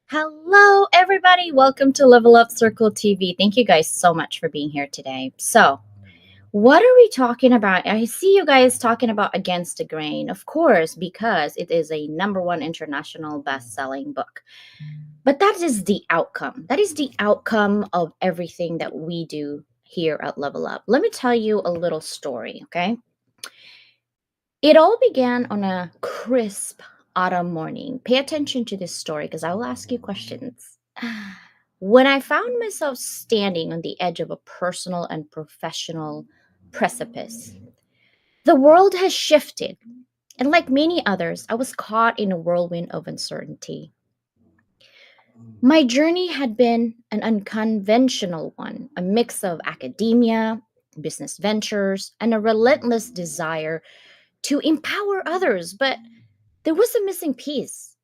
Hello, everybody. Welcome to Level Up Circle TV. Thank you guys so much for being here today. So, what are we talking about? I see you guys talking about Against the Grain, of course, because it is a number one international best-selling book. But that is the outcome. That is the outcome of everything that we do here at Level Up. Let me tell you a little story, okay? It all began on a crisp autumn morning. Pay attention to this story because I will ask you questions. When I found myself standing on the edge of a personal and professional precipice, the world has shifted. And like many others, I was caught in a whirlwind of uncertainty. My journey had been an unconventional one, a mix of academia, business ventures, and a relentless desire to empower others. But there was a missing piece,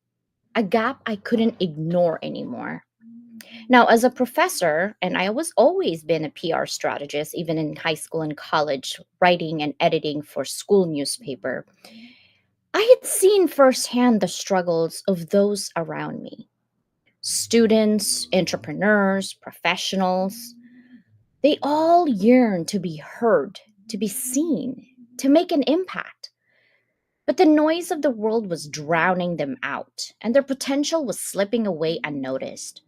a gap I couldn't ignore anymore. Now, as a professor, and I was always been a PR strategist, even in high school and college, writing and editing for school newspaper, I had seen firsthand the struggles of those around me. Students, entrepreneurs, professionals, they all yearn to be heard, to be seen, to make an impact. But the noise of the world was drowning them out, and their potential was slipping away unnoticed.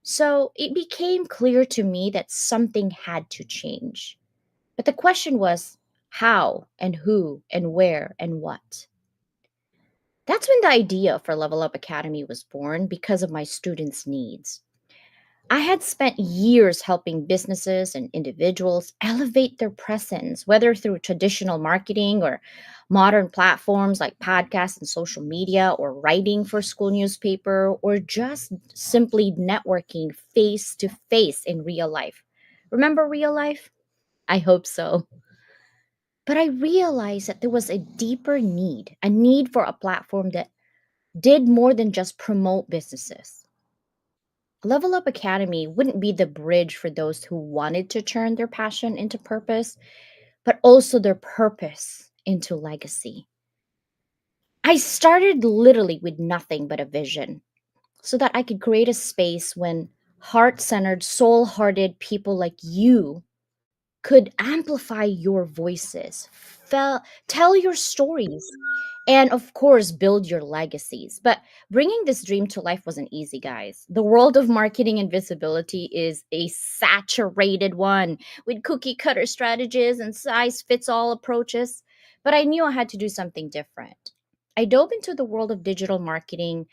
So it became clear to me that something had to change. But the question was how and who and where and what. That's when the idea for Level Up Academy was born because of my students' needs. I had spent years helping businesses and individuals elevate their presence, whether through traditional marketing or modern platforms like podcasts and social media, or writing for school newspaper, or just simply networking face to face in real life. Remember real life? I hope so. But I realized that there was a deeper need, a need for a platform that did more than just promote businesses. Level Up Academy wouldn't be the bridge for those who wanted to turn their passion into purpose, but also their purpose into legacy. I started literally with nothing but a vision so that I could create a space when heart centered, soul hearted people like you could amplify your voices, tell your stories, and of course, build your legacies. But bringing this dream to life wasn't easy, guys. The world of marketing and visibility is a saturated one with cookie cutter strategies and size fits all approaches. But I knew I had to do something different. I dove into the world of digital marketing,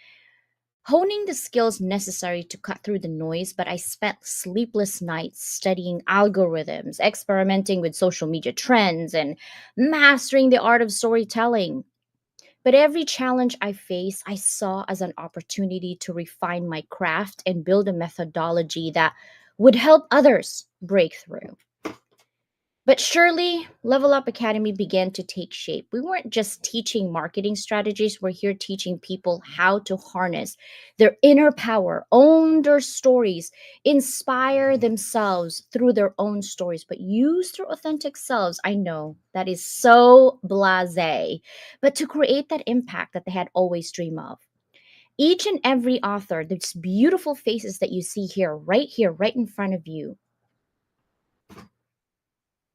honing the skills necessary to cut through the noise, but I spent sleepless nights studying algorithms, experimenting with social media trends, and mastering the art of storytelling. But every challenge I faced, I saw as an opportunity to refine my craft and build a methodology that would help others break through. But surely, Level Up Academy began to take shape. We weren't just teaching marketing strategies, we're here teaching people how to harness their inner power, own their stories, inspire themselves through their own stories, but use their authentic selves. I know that is so blase, but to create that impact that they had always dreamed of. Each and every author, these beautiful faces that you see here, right in front of you,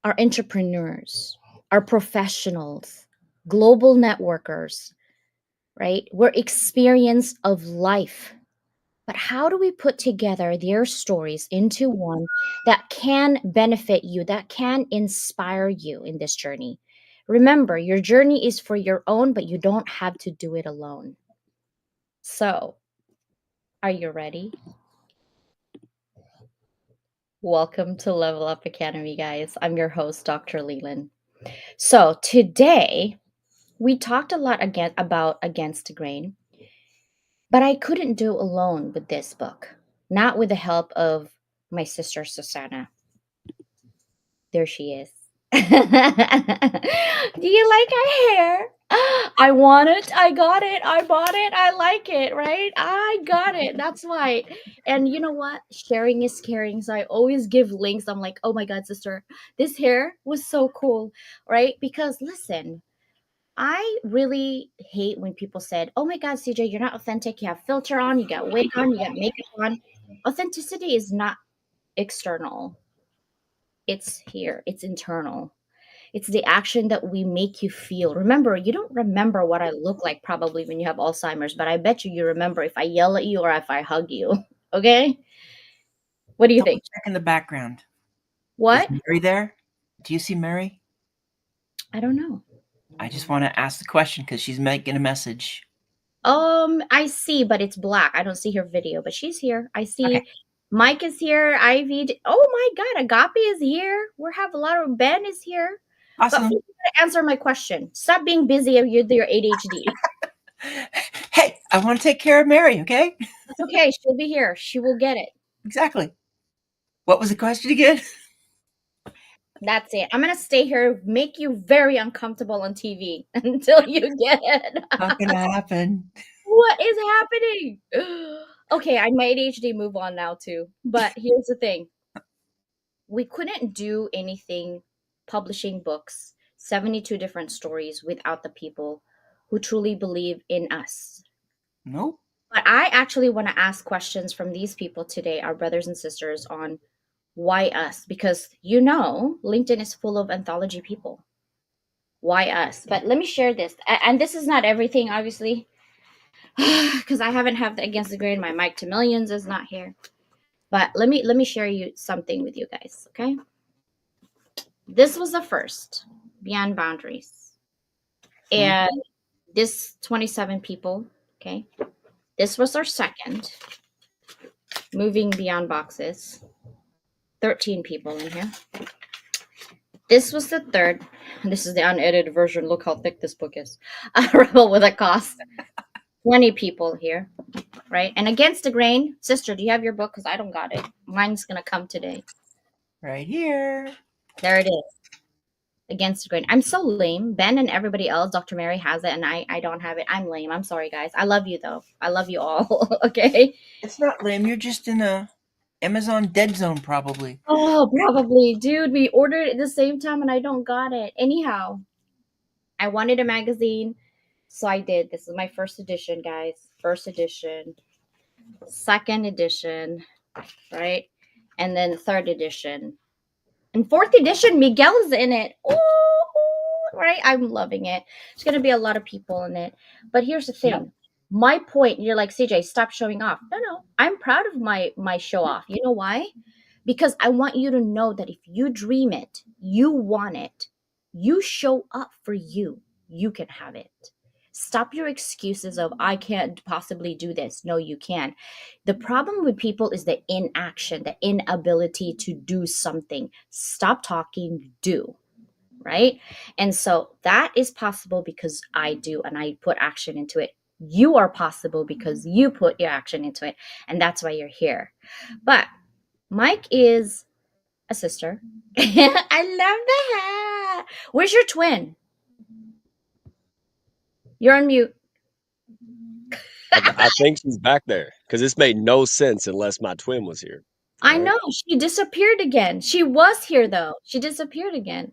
are entrepreneurs, are professionals, global networkers, right? We're experience of life. But how do we put together their stories into one that can benefit you, that can inspire you in this journey? Remember, your journey is for your own, but you don't have to do it alone. So, are you ready? Welcome to Level Up Academy, guys. I'm your host, Dr. Leland. So, today we talked a lot again about Against the Grain, but I couldn't do alone with this book, not with the help of my sister Susanna. There she is. Do you like her hair? I want it. I got it. I bought it. I like it, right? I got it. That's why. And you know what? Sharing is caring. So I always give links. I'm like, oh my God, sister, this hair was so cool, right? Because listen, I really hate when people said, "Oh my God, CJ, you're not authentic. You have filter on, you got wig on, you got makeup on." Authenticity is not external. It's here. It's internal. It's the action that we make you feel. Remember, you don't remember what I look like probably when you have Alzheimer's, but I bet you remember if I yell at you or if I hug you. Okay? What do you Double think? check in the background. Is What? Mary there? Do you see Mary? I don't know. I just want to ask the question because she's making a message. I see, but it's black. I don't see her video, but she's here. I Okay. see Mike is here. Ivy. Oh my God, Agape is here. We have a lot of Ben is here. But Awesome. please answer my question. Stop being busy with your ADHD. Hey, I want to take care of Mary, okay? It's okay. She'll be here. She will get it. Exactly. What was the question again? That's it. I'm gonna stay here, make you very uncomfortable on TV until you get it. Not gonna happen. What is happening? Okay, I made ADHD move on now too. But here's the thing. We couldn't do anything publishing books, 72 different stories without the people who truly believe in us. Nope. But I actually want to ask questions from these people today, our brothers and sisters, on why us? Because LinkedIn is full of anthology people. Why us? But let me share this. And this is not everything, obviously, because I haven't had the Against the Grain. My Mike to Millions is not here. But let me share you something with you guys, okay? This was the first, Beyond Boundaries. And this 27 people, okay? This was our second, Moving Beyond Boxes. 13 people in here. This was the third. This is the unedited version. Look how thick this book is. A Rebel with a Cost. 20 people here, right? And Against the Grain. Sister, do you have your book? Because I don't got it. Mine's going to come today. Right here. There it is. Against the Grain. I'm so lame. Ben and everybody else, Dr. Mary has it, and I don't have it. I'm lame. I'm sorry, guys. I love you, though. I love you all. Okay? It's not lame. You're just in a Amazon dead zone, probably. Oh, probably. Dude, we ordered it at the same time, and I don't got it. Anyhow, I wanted a magazine, so I did. This is my first edition, guys. First edition. Second edition, right? And then third edition. And fourth edition, Miguel is in it. Ooh, right? I'm loving it. There's going to be a lot of people in it. But here's the thing. Yep. My point, you're like, CJ, stop showing off. No. I'm proud of my show off. You know why? Because I want you to know that if you dream it, you want it, you show up for you, you can have it. Stop your excuses of, I can't possibly do this. No, you can. The problem with people is the inaction, the inability to do something. Stop talking, do. right? And so that is possible because I do, and I put action into it. You are possible because you put your action into it, and that's why you're here. But Mike is a sister. I love the hat. Where's your twin? You're on mute. I think she's back there because this made no sense unless my twin was here. I Right? know she disappeared again. She was here though. She disappeared again. She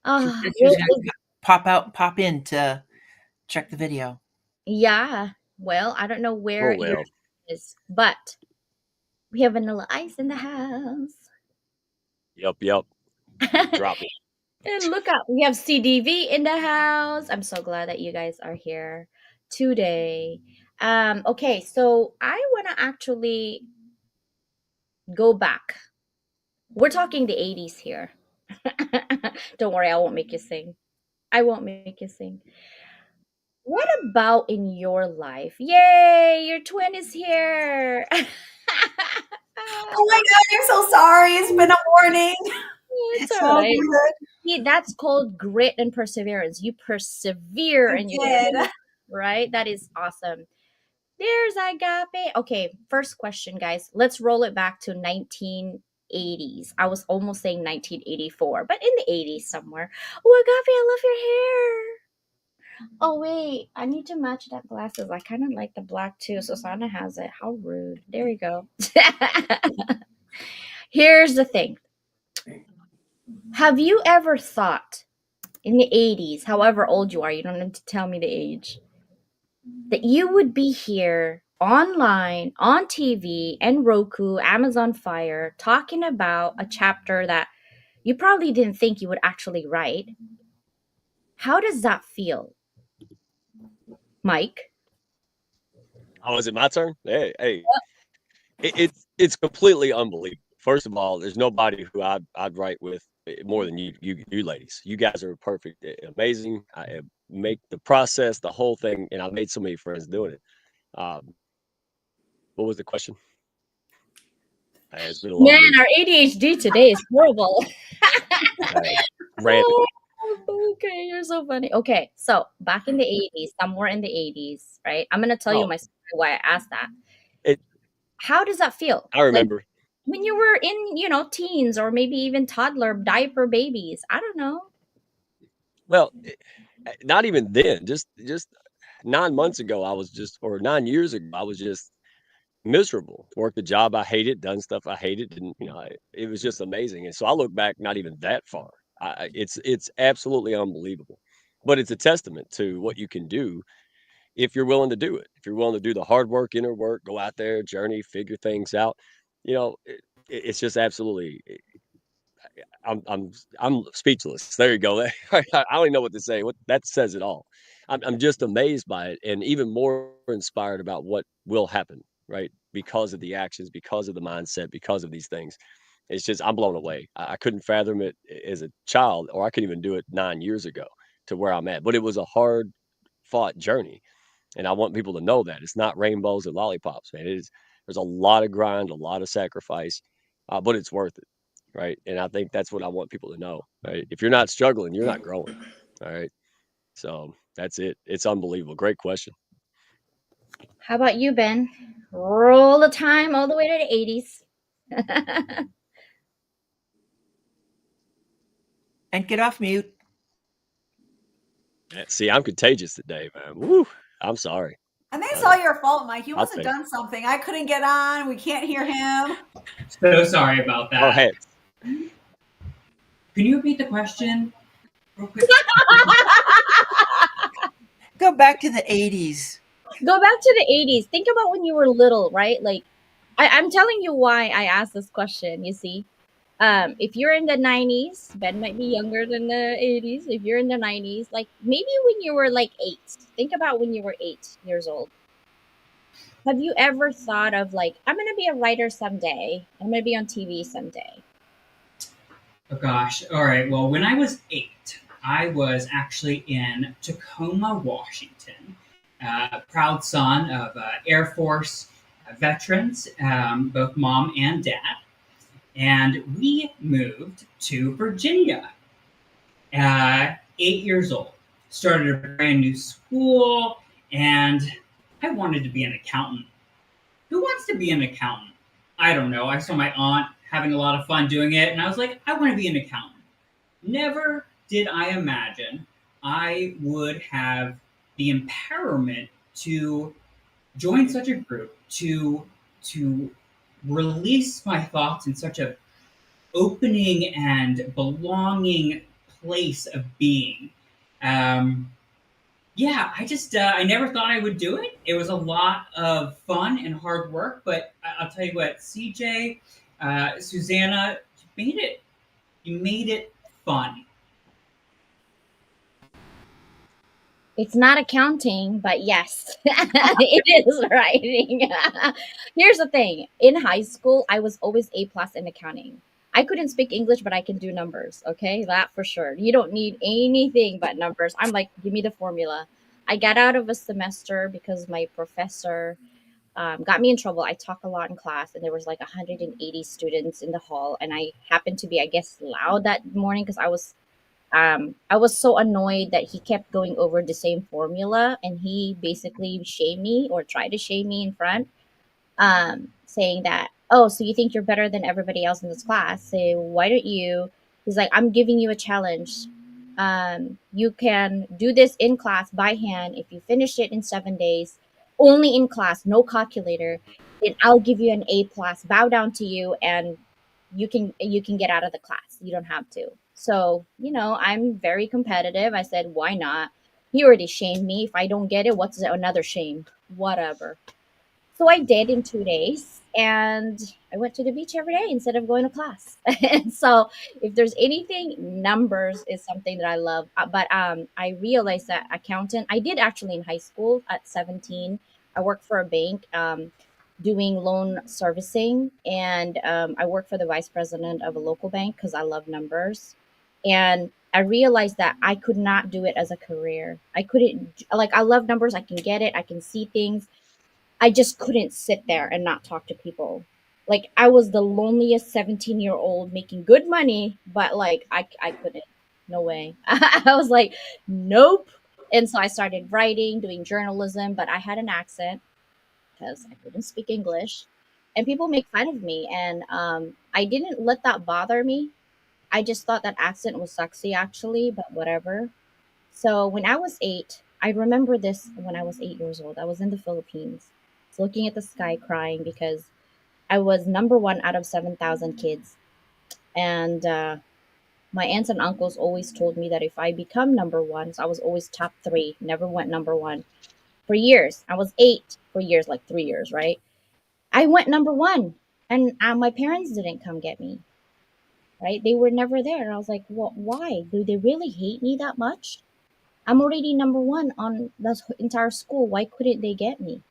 Oh, said she was gonna pop in to check the video. yeah. Well, I don't know where Oh your well. is, but we have Vanilla Ice in the house. Yep. Drop it. And look up, we have CDV in the house. I'm so glad that you guys are here today. Okay, so I want to actually go back. We're talking the 80s here. Don't worry, I won't make you sing. I won't make you sing. What about in your life? Yay, your twin is here. Oh my God, I'm so sorry. It's been a morning. It's It's all all right. good. See, that's called grit and perseverance. You persevere I and you did. right? That is awesome. There's Agape. Okay, first question, guys. Let's roll it back to 1980s. I was almost saying 1984, but in the 80s somewhere. Oh, Agape, I love your hair. Oh, wait. I need to match that glasses. I kind of like the black too. Susanna has it. How rude. There we go. Here's the thing. Have you ever thought in the 80s, however old you are, you don't have to tell me the age, that you would be here online, on TV, and Roku, Amazon Fire, talking about a chapter that you probably didn't think you would actually write? How does that feel, Mike? Oh, is it my turn? Hey. It's completely unbelievable. First of all, there's nobody who I'd write with more than you ladies. You guys are perfect, amazing. I make the process, the whole thing, and I've made so many friends doing it. Um, what was the question? It's been a long Man, week. our ADHD today is horrible. Random. Oh, okay, you're so funny. Okay, so back in the 80s, somewhere in the 80s, right? I'm gonna tell you Oh, my story why I asked that. it. How does that feel? I Like remember. when you were in, teens or maybe even toddler diaper babies. I don't know. Well, not even then. Just 9 months ago, or 9 years ago, I was just miserable. Worked a job I hated, done stuff I hated, and it was just amazing. And so I look back, not even that far. It's absolutely unbelievable, but it's a testament to what you can do if you're willing to do it. If you're willing to do the hard work, inner work, go out there, journey, figure things out. It's just absolutely. I'm speechless. There you go. I don't even know what to say. What that says it all. I'm just amazed by it, and even more inspired about what will happen. Right, because of the actions, because of the mindset, because of these things. It's just I'm blown away. I couldn't fathom it as a child, or I couldn't even do it 9 years ago to where I'm at. But it was a hard fought journey, and I want people to know that it's not rainbows and lollipops, man. It is. There's a lot of grind, a lot of sacrifice, but it's worth it. Right. And I think that's what I want people to know. Right. If you're not struggling, you're not growing. All right. So that's it. It's unbelievable. Great question. How about you, Ben? Roll the time all the way to the 80s. And get off mute. See, I'm contagious today, man. Woo. I'm sorry. I think it's all your fault, Mike. You I'll must have take done something. I couldn't get on. We can't hear him. So sorry about our that. hats. Can you repeat the question real quick? Go back to the 80s. Go back to the 80s. Think about when you were little, right? Like, I'm telling you why I asked this question, you see. If you're in the 90s, Ben might be younger than the 80s. If you're in the 90s, like maybe when you were like 8, think about when you were 8 years old. Have you ever thought of like, I'm going to be a writer someday, I'm going to be on TV someday? Oh gosh. All right. Well, when I was 8, I was actually in Tacoma, Washington. Proud son of Air Force veterans, both mom and dad. And we moved to Virginia. 8 years old. Started a brand new school, and I wanted to be an accountant. Who wants to be an accountant? I don't know. I saw my aunt having a lot of fun doing it, and I was like, I want to be an accountant. Never did I imagine I would have the empowerment to join such a group, to release my thoughts in such a opening and belonging place of being. Um, yeah, I never thought I would do it. It was a lot of fun and hard work, but I'll tell you what, CJ, Susanna, you made it fun. It's not accounting, but yes, it is writing. Here's the thing. In high school, I was always A plus in accounting. I couldn't speak English, but I can do numbers. Okay, that for sure. You don't need anything but numbers. I'm like, give me the formula. I got out of a semester because my professor got me in trouble. I talk a lot in class, and there was like 180 students in the hall, and I happened to be, I guess, loud that morning because I was so annoyed that he kept going over the same formula, and he basically shamed me or tried to shame me in front, saying that, oh, so you think you're better than everybody else in this class? So why don't you? He's like, I'm giving you a challenge. You can do this in class by hand. If you finish it in 7 days, only in class, no calculator, then I'll give you an A plus. Bow down to you, and you can get out of the class. You don't have to. So, I'm very competitive. I said, why not? He already shamed me. If I don't get it, what's another shame? Whatever. So I did in 2 days, and I went to the beach every day instead of going to class. And so, if there's anything, numbers is something that I love. But I realized that accountant, I did actually in high school at 17. I worked for a bank doing loan servicing, and I worked for the vice president of a local bank because I love numbers. And I realized that I could not do it as a career. I couldn't, like, I love numbers. I can get it, I can see things. I just couldn't sit there and not talk to people. Like, I was the loneliest 17-year-old making good money, but like I couldn't. No way. I was like, nope. And so I started writing, doing journalism, but I had an accent because I couldn't speak English. And people make fun of me. And I didn't let that bother me. I just thought that accent was sexy, actually, but whatever. So when I was 8, I remember this when I was 8 years old. I was in the Philippines, looking at the sky, crying because I was number one out of 7,000 kids. And my aunts and uncles always told me that if I become number one, so I was always top three, never went number one for years. I was 8 for years, like 3 years, right? I went number one, and my parents didn't come get me, right? They were never there. I was like, well, why? Do they really hate me that much? I'm already number one on the entire school. Why couldn't they get me?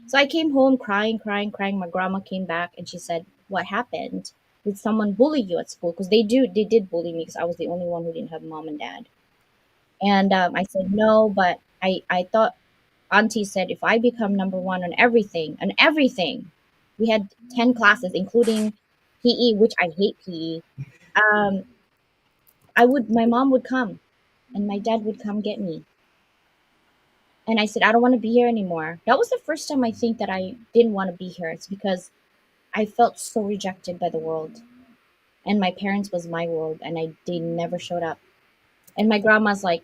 So I came home crying, crying, crying. My grandma came back and she said, what happened? Did someone bully you at school? Because they did bully me because I was the only one who didn't have mom and dad. And I said, no, but I thought Auntie said if I become number one on everything, we had 10 classes, including PE, which I hate PE. Um, my mom would come and my dad would come get me. And I said, I don't want to be here anymore. That was the first time I think that I didn't want to be here. It's because I felt so rejected by the world. And my parents was my world, and they never showed up. And my grandma's like,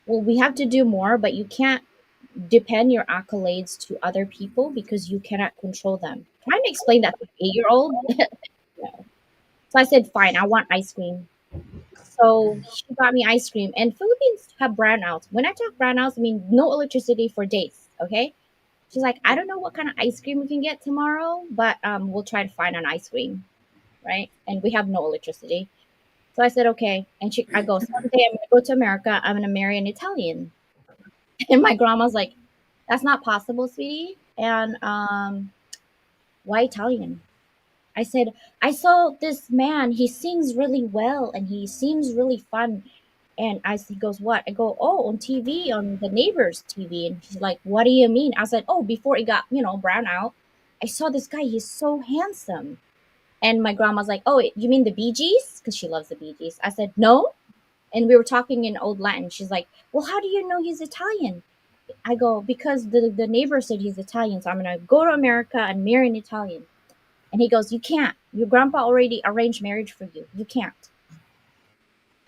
well, we have to do more, but you can't depend your accolades to other people because you cannot control them. Trying to explain that to an 8-year-old. No. So I said, fine, I want ice cream. So she got me ice cream. And Philippines have brownouts. When I talk brownouts, I mean no electricity for days. Okay. She's like, I don't know what kind of ice cream we can get tomorrow, but we'll try to find an ice cream, right? And we have no electricity. So I said, okay. And I go, someday I'm gonna go to America. I'm gonna marry an Italian. And my grandma's like, that's not possible, sweetie. And why Italian? I said, I saw this man. He sings really well and he seems really fun. And he goes, what? I go, oh, on TV, on the neighbor's TV. And she's like, what do you mean? I said, oh, before it got, brown out, I saw this guy. He's so handsome. And my grandma's like, oh, you mean the Bee Gees? Because she loves the Bee Gees. I said, no. And we were talking in Old Latin. She's like, "Well, how do you know he's Italian?" I go, "Because the neighbor said he's Italian, so I'm gonna go to America and marry an Italian." And he goes, "You can't. Your grandpa already arranged marriage for you. You can't."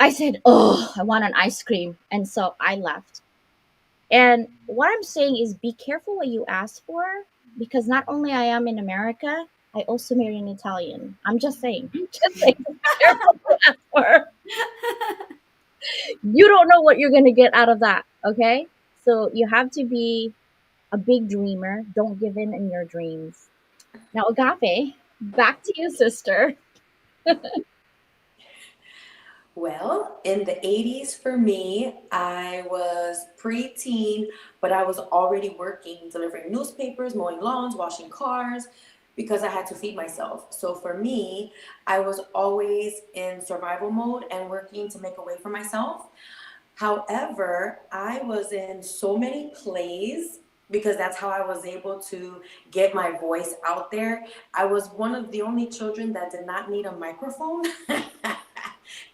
I said, "Oh, I want an ice cream." And so I left. And what I'm saying is be careful what you ask for, because not only I am in America, I also marry an Italian. I'm just saying. Just saying, be careful what you ask for. You don't know what you're going to get out of that, okay? So you have to be a big dreamer. Don't give in your dreams. Now, Agape, back to you, sister. Well, in the 80s for me, I was preteen, but I was already working, delivering newspapers, mowing lawns, washing cars, because I had to feed myself. So for me, I was always in survival mode and working to make a way for myself. However, I was in so many plays because that's how I was able to get my voice out there. I was one of the only children that did not need a microphone.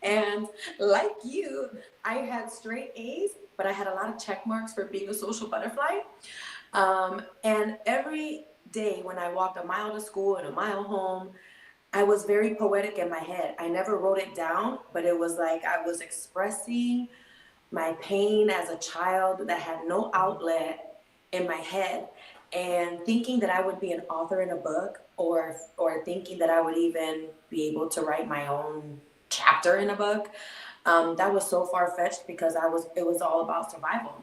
And like you, I had straight A's, but I had a lot of check marks for being a social butterfly. And every day when I walked a mile to school and a mile home, I was very poetic in my head. I never wrote it down, but it was like I was expressing my pain as a child that had no outlet in my head, and thinking that I would be an author in a book, or thinking that I would even be able to write my own chapter in a book. That was so far-fetched because it was all about survival.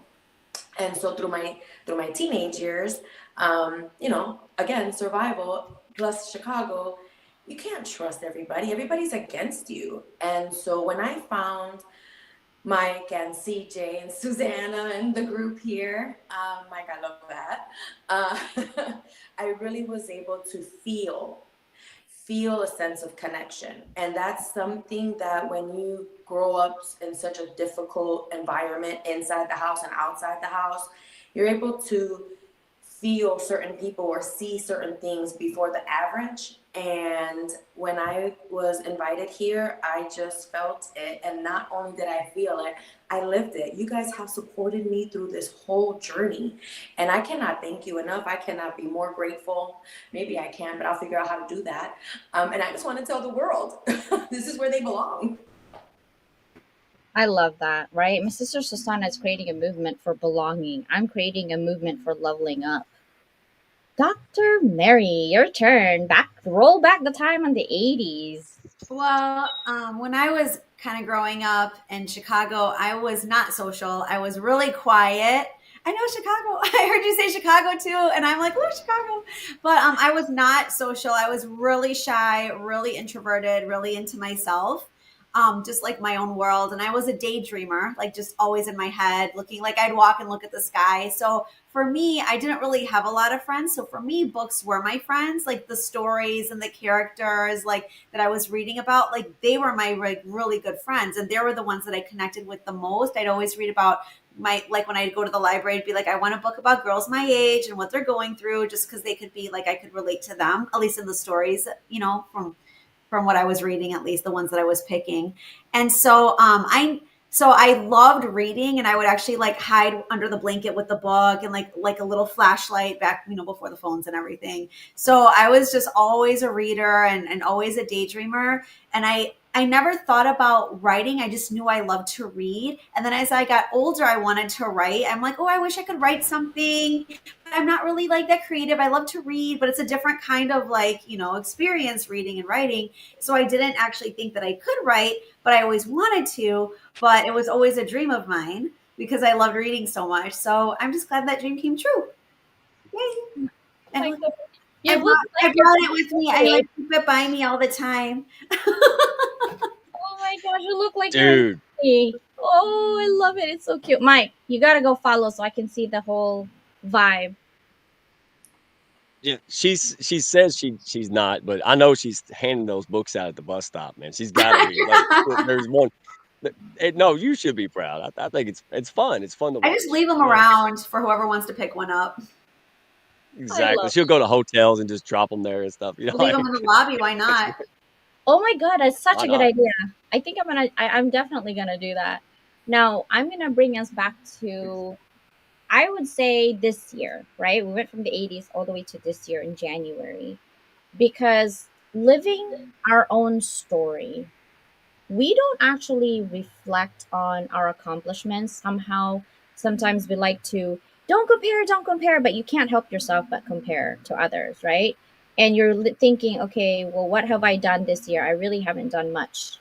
And so through my teenage years, again, survival plus Chicago, you can't trust everybody. Everybody's against you. And so when I found Mike and CJ and Susanna and the group here, Mike, I love that. I really was able to feel a sense of connection. And that's something that when you grow up in such a difficult environment inside the house and outside the house, you're able to feel certain people or see certain things before the average. And when I was invited here, I just felt it. And not only did I feel it, I lived it. You guys have supported me through this whole journey. And I cannot thank you enough. I cannot be more grateful. Maybe I can, but I'll figure out how to do that. And I just want to tell the world, this is where they belong. I love that, right? My sister Susanna is creating a movement for belonging. I'm creating a movement for leveling up. Dr. Mary, your turn. Roll back the time on the 80s. Well, when I was kind of growing up in Chicago, I was not social. I was really quiet. I know Chicago. I heard you say Chicago too. And I'm like, oh, Chicago. But I was not social. I was really shy, really introverted, really into myself. Just like my own world. And I was a daydreamer, like just always in my head, looking like I'd walk and look at the sky. So for me, I didn't really have a lot of friends. So for me, books were my friends, like the stories and the characters like that I was reading about, like they were my like really good friends. And they were the ones that I connected with the most. I'd always read about like when I'd go to the library, I'd be like, I want a book about girls my age and what they're going through, just because they could be like, I could relate to them, at least in the stories, from what I was reading, at least the ones that I was picking. And so I loved reading, and I would actually like hide under the blanket with the book and like a little flashlight back, before the phones and everything. So I was just always a reader and always a daydreamer. And I never thought about writing. I just knew I loved to read. And then as I got older, I wanted to write. I'm like, oh, I wish I could write something. But I'm not really like that creative. I love to read, but it's a different kind of experience reading and writing. So I didn't actually think that I could write, but I always wanted to. But it was always a dream of mine because I loved reading so much. So I'm just glad that dream came true. Yay. And I brought it with me. I keep it by me all the time. Oh my gosh, you look like Dude. Oh, I love it. It's so cute. Mike, you gotta go follow so I can see the whole vibe. Yeah, she says she's not, but I know she's handing those books out at the bus stop, man. She's got to be. Like, there's one. No, you should be proud. I think it's fun. It's fun to watch. I just leave them around for whoever wants to pick one up. Exactly. She'll go to hotels and just drop them there and stuff. Leave them in the lobby. Why not? Oh my god, that's such Why a good not? idea. I think I'm definitely gonna do that. Now, I'm gonna bring us back to, I would say, this year, right? We went from the 80s all the way to this year in January, because living our own story, we don't actually reflect on our accomplishments. Somehow, sometimes we like to, don't compare, but you can't help yourself but compare to others, right? And you're thinking, okay, well, what have I done this year? I really haven't done much.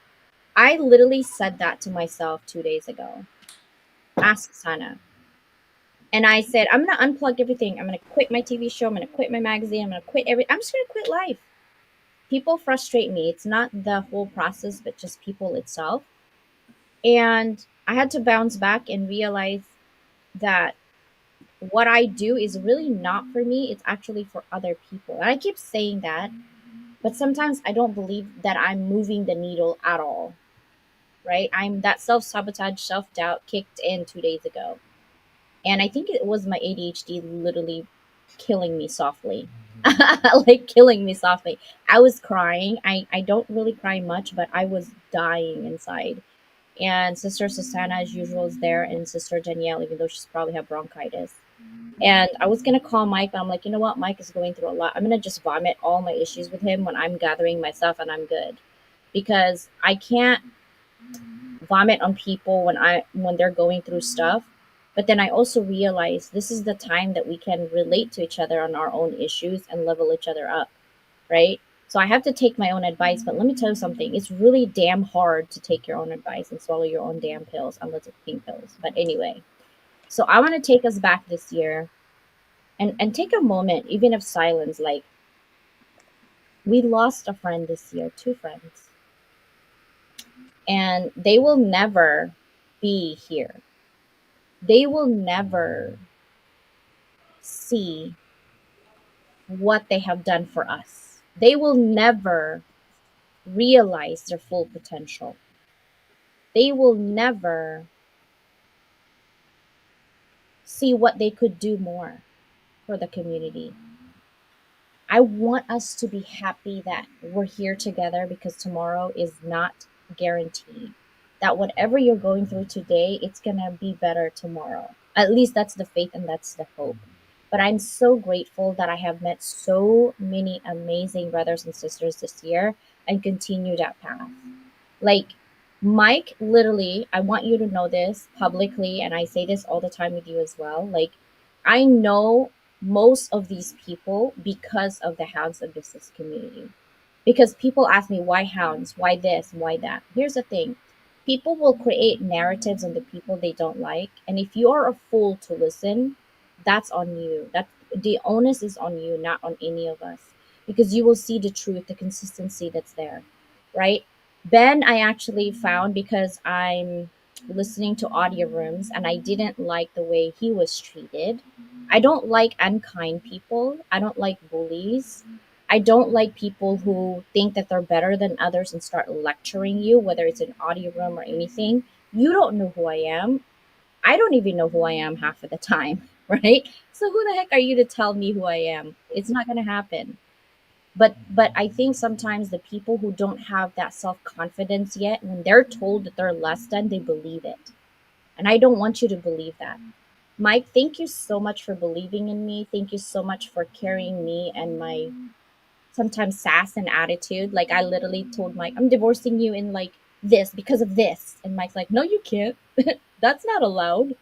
I literally said that to myself 2 days ago. Ask Sana. And I said, I'm going to unplug everything. I'm going to quit my TV show. I'm going to quit my magazine. I'm going to quit I'm just going to quit life. People frustrate me. It's not the whole process, but just people itself. And I had to bounce back and realize that what I do is really not for me. It's actually for other people. And I keep saying that, but sometimes I don't believe that I'm moving the needle at all, right? I'm that self sabotage, self doubt kicked in 2 days ago. And I think it was my ADHD literally killing me softly. Like killing me softly. I was crying. I don't really cry much, but I was dying inside. And Sister Susanna, as usual, is there, and Sister Danielle, even though she's probably have bronchitis. And I was gonna call Mike, but I'm like, you know what? Mike is going through a lot. I'm gonna just vomit all my issues with him when I'm gathering myself and I'm good, because I can't vomit on people when they're going through stuff. But then I also realize this is the time that we can relate to each other on our own issues and level each other up, right? So I have to take my own advice, but let me tell you something. It's really damn hard to take your own advice and swallow your own damn pills, unless it's pink pills. But anyway, so I want to take us back this year, and take a moment, even of silence. Like, we lost a friend this year, two friends, and they will never be here. They will never see what they have done for us. They will never realize their full potential. They will never see what they could do more for the community. I want us to be happy that we're here together, because tomorrow is not guaranteed. That whatever you're going through today, it's going to be better tomorrow. At least that's the faith and that's the hope. But I'm so grateful that I have met so many amazing brothers and sisters this year and continue that path. Like, Mike, literally, I want you to know this publicly, and I say this all the time with you as well. Like, I know most of these people because of the Hounds of Business community. Because people ask me, why hounds? Why this? Why that? Here's the thing, people will create narratives on the people they don't like. And if you are a fool to listen, that's on you. That the onus is on you, not on any of us. Because you will see the truth, the consistency that's there, right? Ben, I actually found because I'm listening to audio rooms and I didn't like the way he was treated. I don't like unkind people. I don't like bullies. I don't like people who think that they're better than others and start lecturing you, whether it's an audio room or anything. You don't know who I am. I don't even know who I am half of the time, right? So who the heck are you to tell me who I am? It's not going to happen. But I think sometimes the people who don't have that self-confidence yet, when they're told that they're less than, they believe it. And I don't want you to believe that. Mike, thank you so much for believing in me. Thank you so much for carrying me and my sometimes sass and attitude. Like, I literally told Mike, I'm divorcing you in like this because of this. And Mike's like, no, you can't. That's not allowed.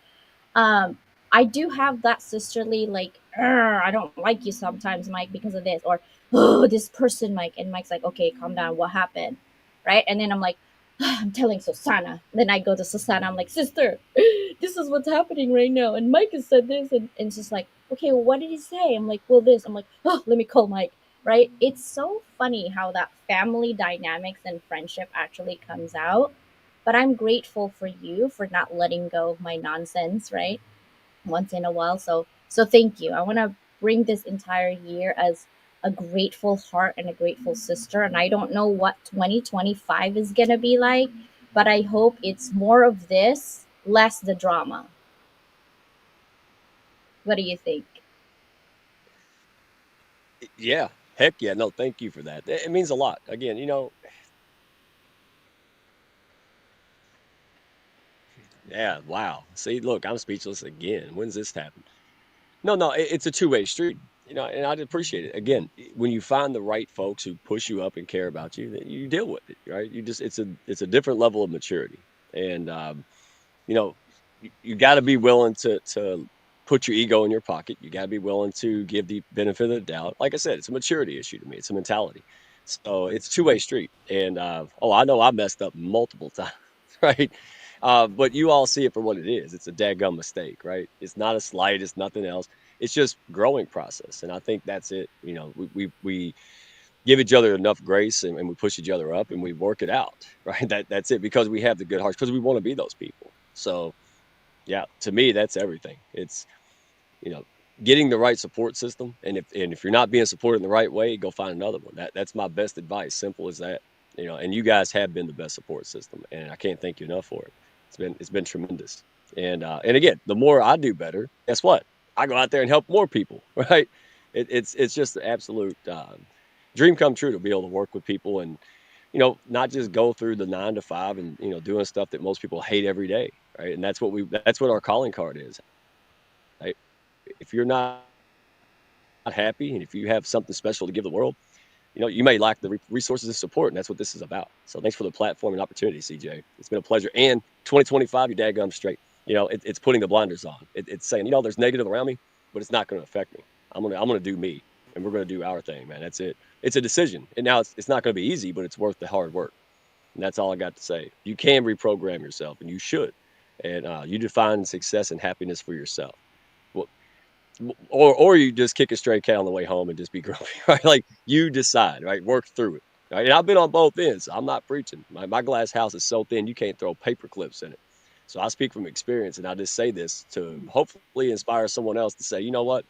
um I do have that sisterly, like, I don't like you sometimes, Mike, because of this, or oh, this person, Mike. And Mike's like, okay, calm down, what happened, right? And then I'm like, I'm telling Susanna. Then I go to Susanna, I'm like, sister, this is what's happening right now, and Mike has said this, and it's just like, okay, well, what did he say? I'm like, well, this. I'm like, oh, let me call Mike, right? It's so funny how that family dynamics and friendship actually comes out. But I'm grateful for you for not letting go of my nonsense, right? Once in a while. So thank you. I want to bring this entire year as a grateful heart and a grateful sister. And I don't know what 2025 is going to be like, but I hope it's more of this, less the drama. What do you think? Yeah. Heck yeah. No, thank you for that. It means a lot. Again, Yeah, wow. See, look, I'm speechless again. When's this happen? No, it's a two-way street, and I'd appreciate it. Again, when you find the right folks who push you up and care about you, then you deal with it, right? It's a different level of maturity. And you know, you got to be willing to put your ego in your pocket. You got to be willing to give the benefit of the doubt. Like I said, it's a maturity issue to me. It's a mentality. So it's a two-way street. And I know I messed up multiple times, right? But you all see it for what it is. It's a dadgum mistake, right? It's not a slight. It's nothing else. It's just growing process. And I think that's it. We give each other enough grace, and we push each other up, and we work it out, right? That's it, because we have the good hearts, because we want to be those people. So yeah, to me, that's everything. It's, you know, getting the right support system. And if you're not being supported in the right way, go find another one. That's my best advice. Simple as that. And you guys have been the best support system, and I can't thank you enough for it. It's been tremendous. And again, the more I do better, guess what? I go out there and help more people, right? It's just the absolute dream come true to be able to work with people, and not just go through the 9 to 5 and doing stuff that most people hate every day, right? And that's what our calling card is. Right? If you're not happy, and if you have something special to give the world, you may lack the resources and support, and that's what this is about. So thanks for the platform and opportunity, CJ. It's been a pleasure. And 2025, you dadgum straight. It's putting the blinders on. It's saying, there's negative around me, but it's not going to affect me. I'm gonna do me, and we're gonna do our thing, man. That's it. It's a decision, and now it's not going to be easy, but it's worth the hard work. And that's all I got to say. You can reprogram yourself, and you should. And you define success and happiness for yourself. Well, or you just kick a stray cat on the way home and just be grumpy, right? Like, you decide, right? Work through it. Right? And I've been on both ends. I'm not preaching. My glass house is so thin you can't throw paper clips in it. So I speak from experience, and I just say this to hopefully inspire someone else to say, you know what?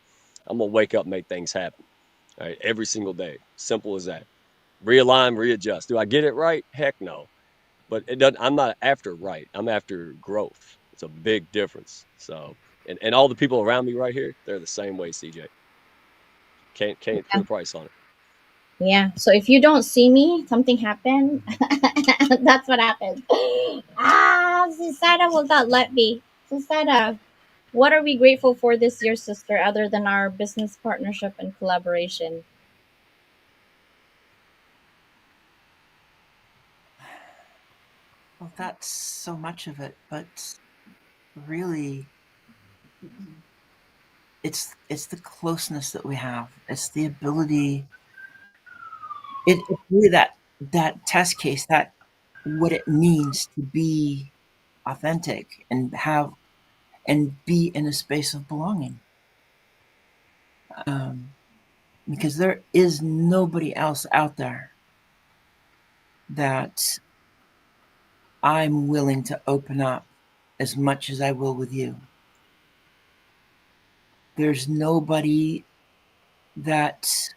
I'm gonna wake up and make things happen. Right? Every single day. Simple as that. Realign, readjust. Do I get it right? Heck no. But it doesn't. I'm not after right. I'm after growth. It's a big difference. So, and all the people around me right here, they're the same way, CJ. Can't put a price on it. Yeah. So if you don't see me, something happened. That's what happened. Susanna will not let me. Susanna, what are we grateful for this year, sister, other than our business partnership and collaboration? Well, that's so much of it, but really, it's the closeness that we have. It's the ability. It's really that test case, that what it means to be authentic and be in a space of belonging. Because there is nobody else out there that I'm willing to open up as much as I will with you. There's nobody that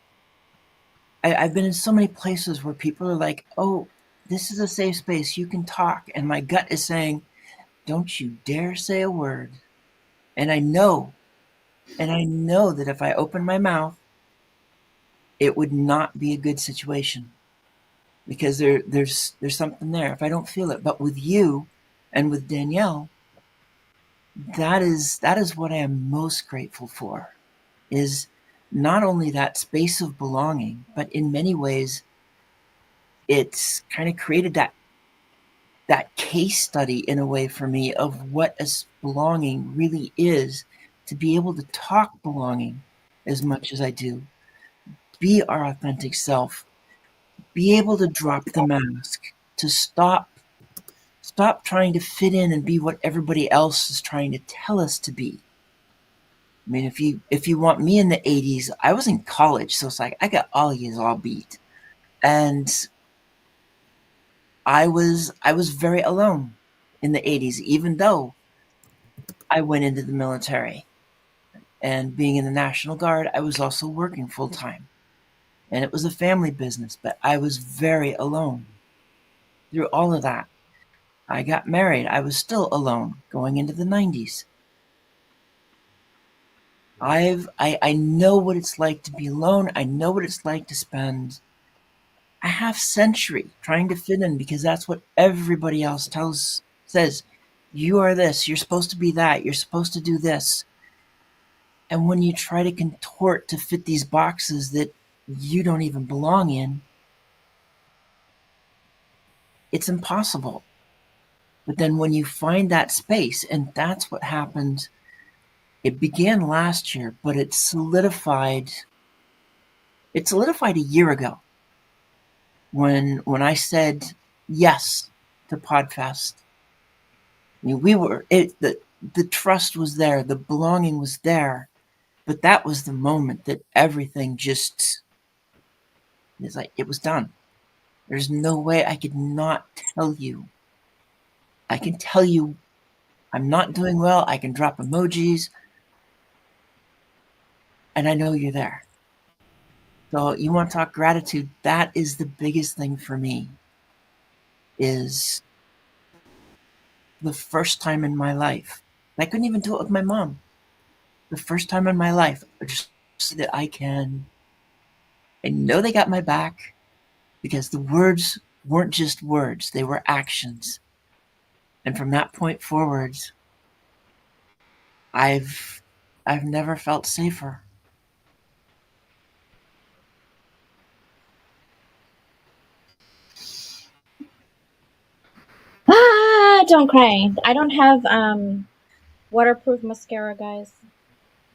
I've been in so many places where people are like, oh, this is a safe space, you can talk. And my gut is saying, don't you dare say a word. And I know that if I open my mouth, it would not be a good situation, because there's something there if I don't feel it. But with you and with Danielle, that is what I am most grateful for, is not only that space of belonging, but in many ways, it's kind of created that case study in a way for me of what belonging really is, to be able to talk belonging as much as I do, be our authentic self, be able to drop the mask, to stop trying to fit in and be what everybody else is trying to tell us to be. I mean, if you want me in the 80s, I was in college, so it's like I got all yous all beat. And I was very alone in the 80s, even though I went into the military. And being in the National Guard, I was also working full time. And it was a family business, but I was very alone through all of that. I got married. I was still alone going into the 90s. I know what it's like to be alone. I know what it's like to spend a half century trying to fit in, because that's what everybody else says. You are this. You're supposed to be that. You're supposed to do this. And when you try to contort to fit these boxes that you don't even belong in, it's impossible. But then when you find that space, and that's what happened, it began last year, but it solidified a year ago when I said yes to Podfest. I mean, the trust was there, the belonging was there, but that was the moment that everything just, it's like, it was done. There's no way I could not tell you. I can tell you I'm not doing well. I can drop emojis, and I know you're there. So you want to talk gratitude? That is the biggest thing for me. Is the first time in my life, I couldn't even do it with my mom. The first time in my life, I just see that I know they got my back, because the words weren't just words, they were actions. And from that point forward, I've never felt safer. Don't cry. I don't have waterproof mascara, guys.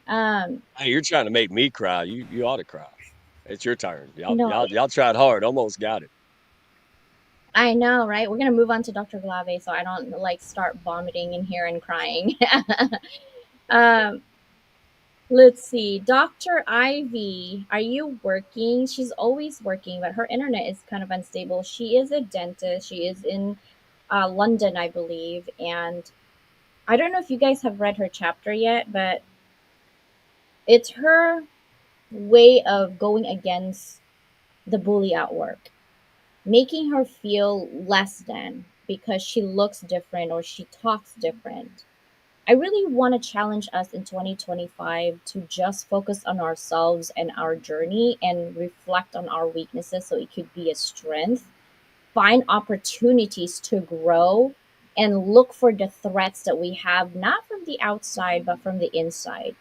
Hey, you're trying to make me cry. You ought to cry. It's your turn. No. Y'all tried hard. Almost got it. I know, right? We're gonna move on to Dr. Glave, so I don't like start vomiting in here and crying. Let's see. Dr. Ivy, are you working? She's always working, but her internet is kind of unstable. She is a dentist. She is in London, I believe. And I don't know if you guys have read her chapter yet, but it's her way of going against the bully at work, making her feel less than because she looks different or she talks different. I really want to challenge us in 2025 to just focus on ourselves and our journey and reflect on our weaknesses so it could be a strength. Find opportunities to grow and look for the threats that we have, not from the outside, but from the inside.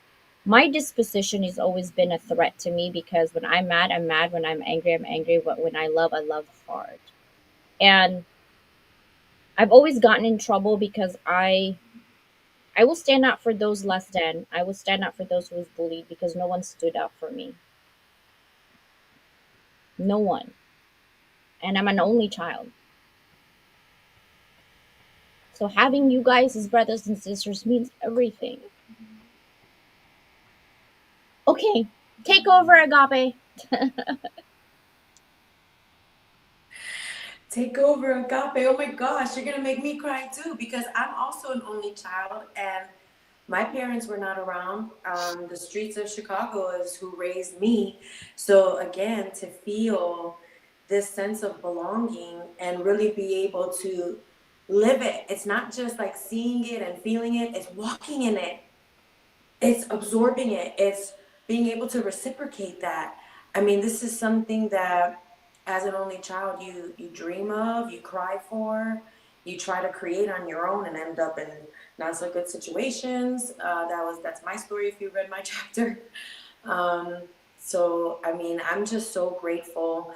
My disposition has always been a threat to me because when I'm mad, I'm mad. When I'm angry, I'm angry. But when I love hard. And I've always gotten in trouble because I will stand up for those less than. I will stand up for those who was bullied because no one stood up for me. No one. And I'm an only child. So having you guys as brothers and sisters means everything. Okay, take over, Agape. Take over, Agape. Oh my gosh, you're gonna make me cry too, because I'm also an only child and my parents were not around. The streets of Chicago is who raised me. So again, to feel this sense of belonging and really be able to live it. It's not just like seeing it and feeling it, it's walking in it. It's absorbing it. It's being able to reciprocate that. I mean, this is something that as an only child you dream of, you cry for, you try to create on your own and end up in not so good situations. That's my story if you read my chapter. So I mean, I'm just so grateful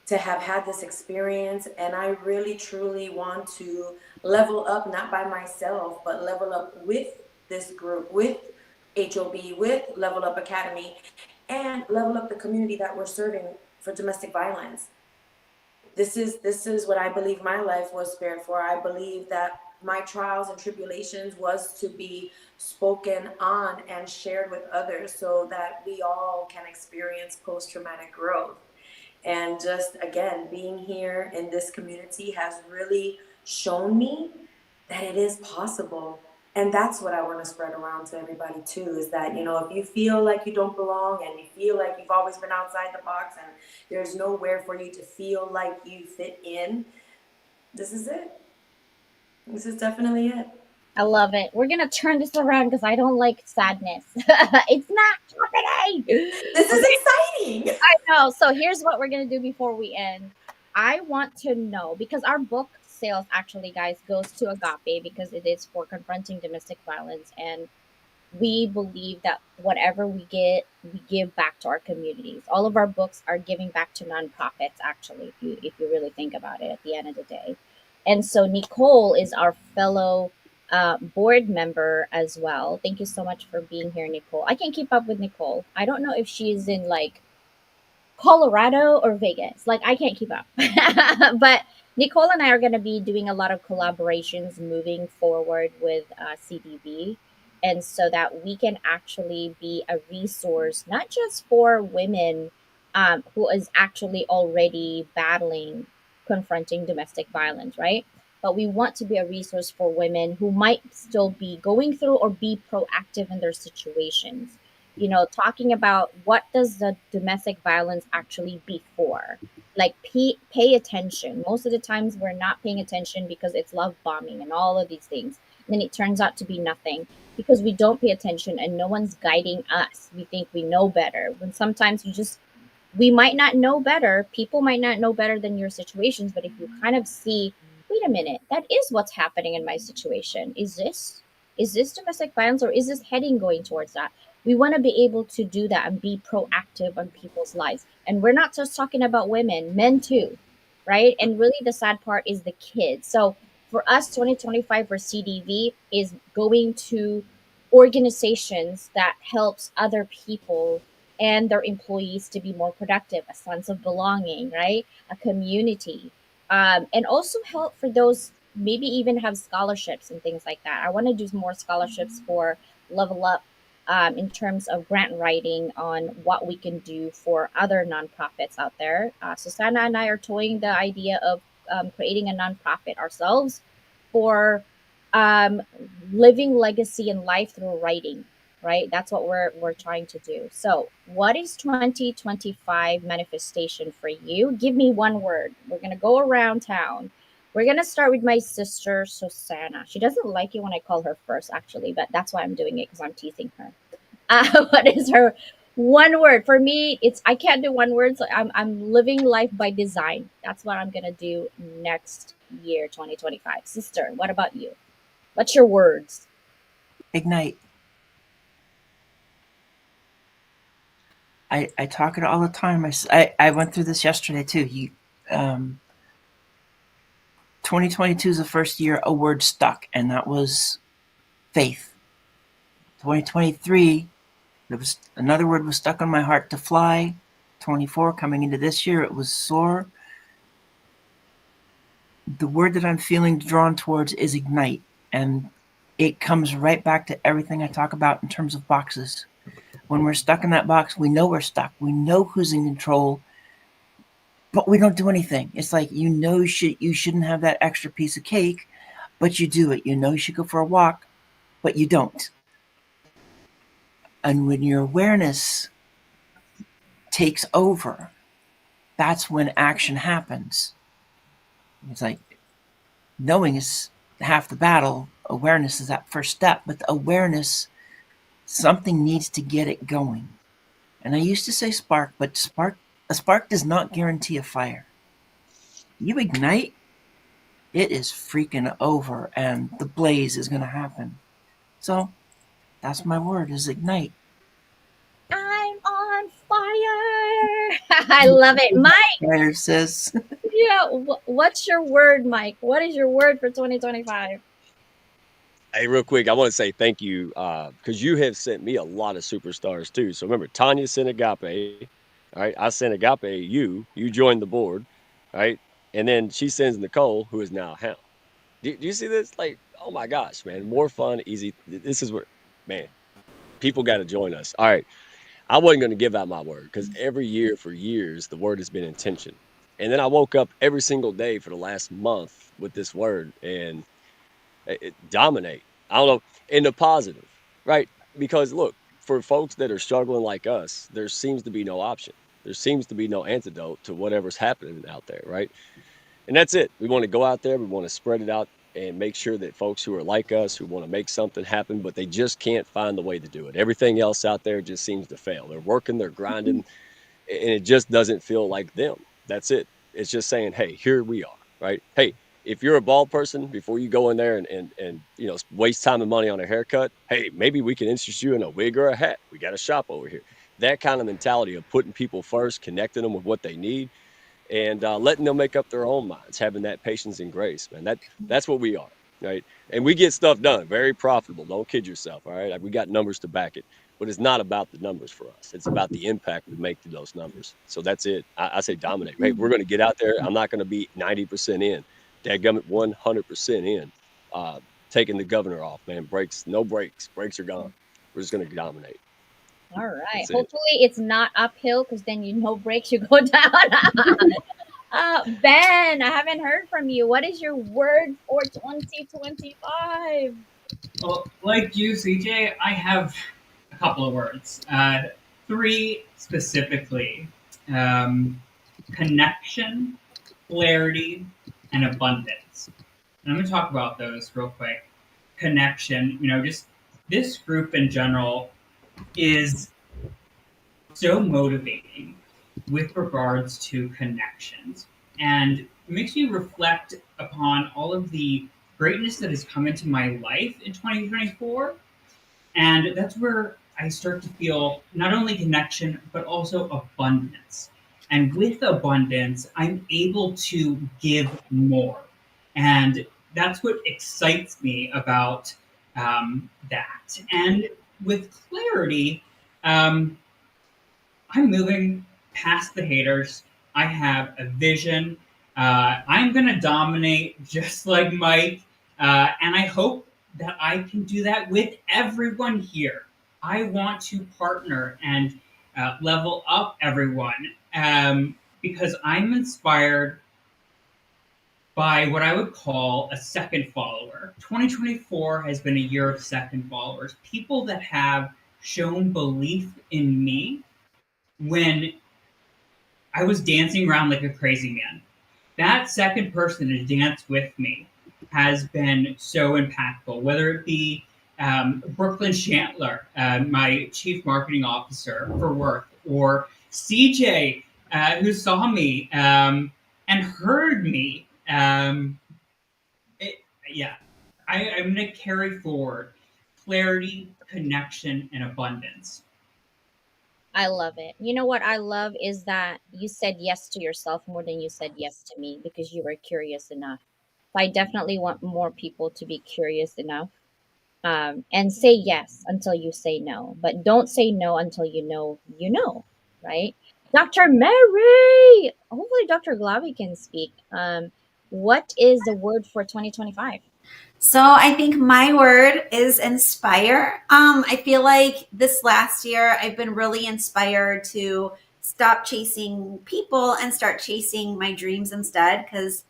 to have had this experience, and I really truly want to level up, not by myself, but level up with this group, with HOB, with Level Up Academy, and level up the community that we're serving for domestic violence. This is what I believe my life was spared for. I believe that my trials and tribulations was to be spoken on and shared with others so that we all can experience post-traumatic growth. And just again, being here in this community has really shown me that it is possible. And that's what I want to spread around to everybody too, is that, you know, if you feel like you don't belong and you feel like you've always been outside the box and there's nowhere for you to feel like you fit in, this is it. This is definitely it. I love it. We're going to turn this around because I don't like sadness. It's not happening. This is exciting. I know. So here's what we're going to do before we end. I want to know, because our book sales actually, guys, goes to Agape because it is for confronting domestic violence, and we believe that whatever we get, we give back to our communities. All of our books are giving back to nonprofits, actually, if you really think about it at the end of the day. And so Nicole is our fellow board member as well. Thank you so much for being here, Nicole. I can keep up with Nicole. I don't know if she's in like Colorado or Vegas. Like I can't keep up. But Nicole and I are going to be doing a lot of collaborations moving forward with CDV. And so that we can actually be a resource, not just for women who is actually already battling, confronting domestic violence, right? But we want to be a resource for women who might still be going through or be proactive in their situations, talking about what does the domestic violence actually be for. Like pay attention. Most of the times we're not paying attention because it's love bombing and all of these things. And then it turns out to be nothing because we don't pay attention and no one's guiding us. We think we know better when sometimes we might not know better. People might not know better than your situations, but if you kind of see, wait a minute, that is what's happening in my situation. Is this domestic violence, or is this heading going towards that? We want to be able to do that and be proactive on people's lives. And we're not just talking about women, men too, right? And really the sad part is the kids. So for us, 2025 for CDV is going to organizations that helps other people and their employees to be more productive, a sense of belonging, right? A community. And also help for those maybe even have scholarships and things like that. I want to do more scholarships for Level Up in terms of grant writing on what we can do for other nonprofits out there. Susanna and I are toying the idea of creating a nonprofit ourselves for um, living legacy in life through writing, right? That's what we're trying to do. So, what is 2025 manifestation for you? Give me one word. We're going to go around town. We're going to start with my sister, Susanna. She doesn't like it when I call her first, actually, but that's why I'm doing it because I'm teasing her. What is her one word? For me, it's I can't do one word, so I'm living life by design. That's what I'm going to do next year, 2025. Sister, what about you? What's your words? Ignite. I talk it all the time. I went through this yesterday too. 2022 is the first year a word stuck, and that was faith. 2023, there was another word was stuck on my heart, to fly. 24 coming into this year, it was soar. The word that I'm feeling drawn towards is ignite, and it comes right back to everything I talk about in terms of boxes. When we're stuck in that box, we know we're stuck. We know who's in control, but we don't do anything. It's like, you shouldn't have that extra piece of cake, but you do it. You know you should go for a walk, but you don't. And when your awareness takes over, that's when action happens. It's like knowing is half the battle. Awareness is that first step, but the awareness, something needs to get it going. And I used to say spark, but a spark does not guarantee a fire. You ignite, it is freaking over, and the blaze is going to happen. So that's my word, is ignite. I'm on fire. I love it. Mike, Fire, sis. yeah, what's your word, Mike? What is your word for 2025? Hey, real quick, I want to say thank you because you have sent me a lot of superstars too. So remember, Tanya sent Agape. All right, I sent Agape. You joined the board, right? And then she sends Nicole, who is now Hound. Do you see this? Like, oh my gosh, man, more fun, easy. This is where, man, people got to join us. All right, I wasn't going to give out my word because every year for years the word has been intention, and then I woke up every single day for the last month with this word and it dominate. I don't know, in the positive, right? Because look, for folks that are struggling like us, there seems to be no option. There seems to be no antidote to whatever's happening out there, right? And that's it. We want to go out there, we want to spread it out and make sure that folks who are like us, who want to make something happen, but they just can't find the way to do it. Everything else out there just seems to fail. They're working, they're grinding, and it just doesn't feel like them. That's it. It's just saying, hey, here we are, right? Hey, if you're a bald person, before you go in there and waste time and money on a haircut, hey, maybe we can interest you in a wig or a hat. We got a shop over here. That kind of mentality of putting people first, connecting them with what they need, and letting them make up their own minds, having that patience and grace, man. That's what we are, right? And we get stuff done, very profitable. Don't kid yourself, all right? We got numbers to back it, but it's not about the numbers for us. It's about the impact we make to those numbers. So that's it. I say dominate. Hey, we're going to get out there. I'm not going to be 90% in. Dadgummit, 100% in. Taking the governor off, man. No breaks. Breaks are gone. We're just going to dominate. All right. That's it. Hopefully it's not uphill, because then no breaks, you go down. Ben, I haven't heard from you. What is your word for 2025? Well, like you, CJ, I have a couple of words. 3 specifically: connection, clarity, and abundance. And I'm going to talk about those real quick. Connection, just this group in general is so motivating with regards to connections, and it makes me reflect upon all of the greatness that has come into my life in 2024. And that's where I start to feel not only connection, but also abundance. And with abundance, I'm able to give more. And that's what excites me about that. And with clarity, I'm moving past the haters. I have a vision. I'm going to dominate just like Mike. And I hope that I can do that with everyone here. I want to partner and level up everyone because I'm inspired by what I would call a second follower. 2024 has been a year of second followers, people that have shown belief in me when I was dancing around like a crazy man. That second person to dance with me has been so impactful, whether it be Brooklyn Shantler, my chief marketing officer for work, or CJ, who saw me and heard me. I'm going to carry forward clarity, connection, and abundance. I love it. You know what I love is that you said yes to yourself more than you said yes to me, because you were curious enough. I definitely want more people to be curious enough, and say yes until you say no. But don't say no until you know, right? Dr. Mary! Hopefully Dr. Glavi can speak. What is the word for 2025? So I think my word is inspire. I feel like this last year I've been really inspired to stop chasing people and start chasing my dreams instead. Because,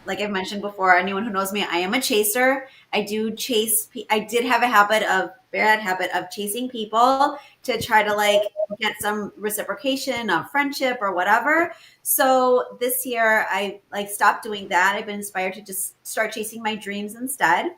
like I've mentioned before, anyone who knows me, I am a chaser. I did have a bad habit of chasing people to try to get some reciprocation of friendship or whatever. So this year I stopped doing that. I've been inspired to just start chasing my dreams instead.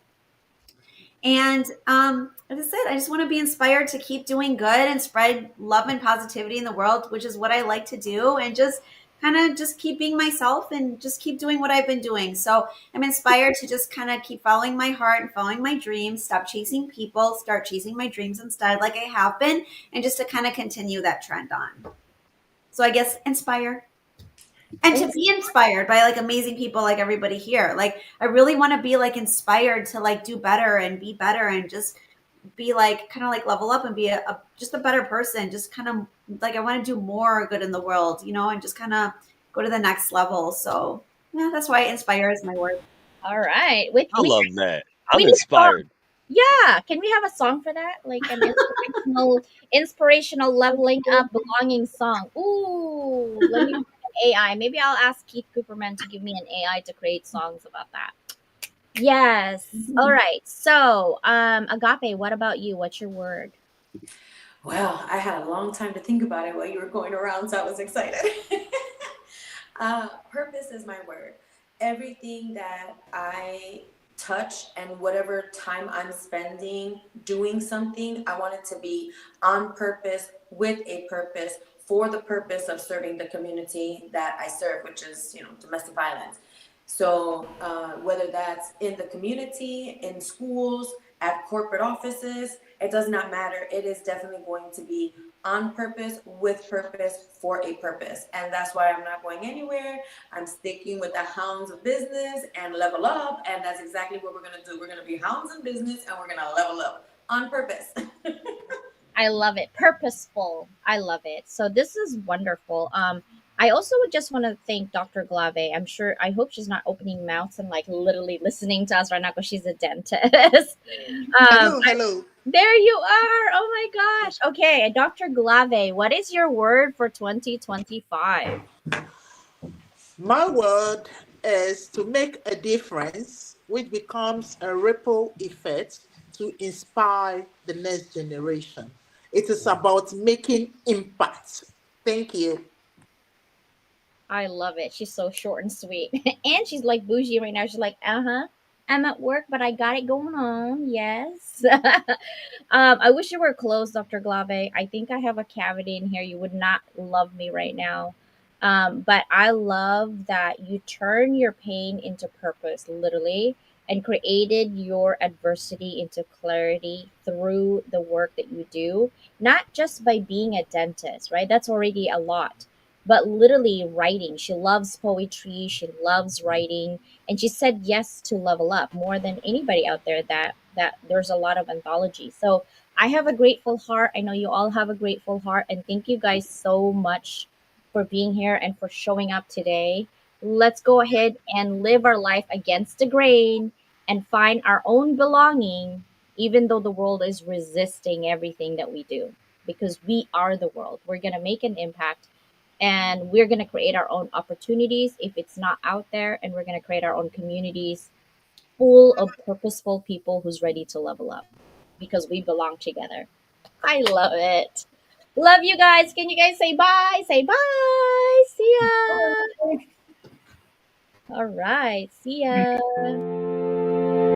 And as I said, I just want to be inspired to keep doing good and spread love and positivity in the world, which is what I like to do, and just kind of just keep being myself and just keep doing what I've been doing. So I'm inspired to just kind of keep following my heart and following my dreams, stop chasing people, start chasing my dreams instead, like I have been, and just to kind of continue that trend on. So I guess inspire. And to be inspired by amazing people like everybody here. I really want to be inspired to do better and be better and just be kind of level up and be just a better person. Just kind of I want to do more good in the world, and just kind of go to the next level. So yeah, that's why inspire is my word. All right. I love that. I'm we need inspired. Yeah, can we have a song for that? Like an inspirational leveling up belonging song. Ooh, let me AI. Maybe I'll ask Keith Cooperman to give me an AI to create songs about that. Yes. All right. So, Agape, what about you? What's your word? Well, I had a long time to think about it while you were going around, so I was excited. Purpose is my word. Everything that I touch and whatever time I'm spending doing something, I want it to be on purpose, with a purpose, for the purpose of serving the community that I serve, which is, domestic violence. So whether that's in the community, in schools, at corporate offices, it does not matter. It is definitely going to be on purpose, with purpose, for a purpose. And that's why I'm not going anywhere. I'm sticking with the hounds of business and level up. And that's exactly what we're going to do. We're going to be hounds in business and we're going to level up on purpose. I love it. Purposeful. I love it. So this is wonderful. I also would just want to thank Dr. Glave. I'm sure, I hope she's not opening mouths and like literally listening to us right now because she's a dentist. Hello, hello. There you are. Oh my gosh. Okay, Dr. Glave, what is your word for 2025? My word is to make a difference, which becomes a ripple effect to inspire the next generation. It is about making impact. Thank you. I love it. She's so short and sweet. And she's like bougie right now. She's like, uh-huh. I'm at work, but I got it going on. Yes. I wish you were close, Dr. Glave. I think I have a cavity in here. You would not love me right now. But I love that you turn your pain into purpose, literally, and created your adversity into clarity through the work that you do, not just by being a dentist, right? That's already a lot, but literally writing. She loves poetry, she loves writing, and she said yes to level up more than anybody out there that there's a lot of anthology. So I have a grateful heart. I know you all have a grateful heart, and thank you guys so much for being here and for showing up today. Let's go ahead and live our life against the grain and find our own belonging, even though the world is resisting everything that we do, because we are the world. We're going to make an impact, and we're going to create our own opportunities if it's not out there, and we're going to create our own communities full of purposeful people who's ready to level up because we belong together. I love it. Love you guys. Can you guys say bye? Say bye. See ya. All right. See ya.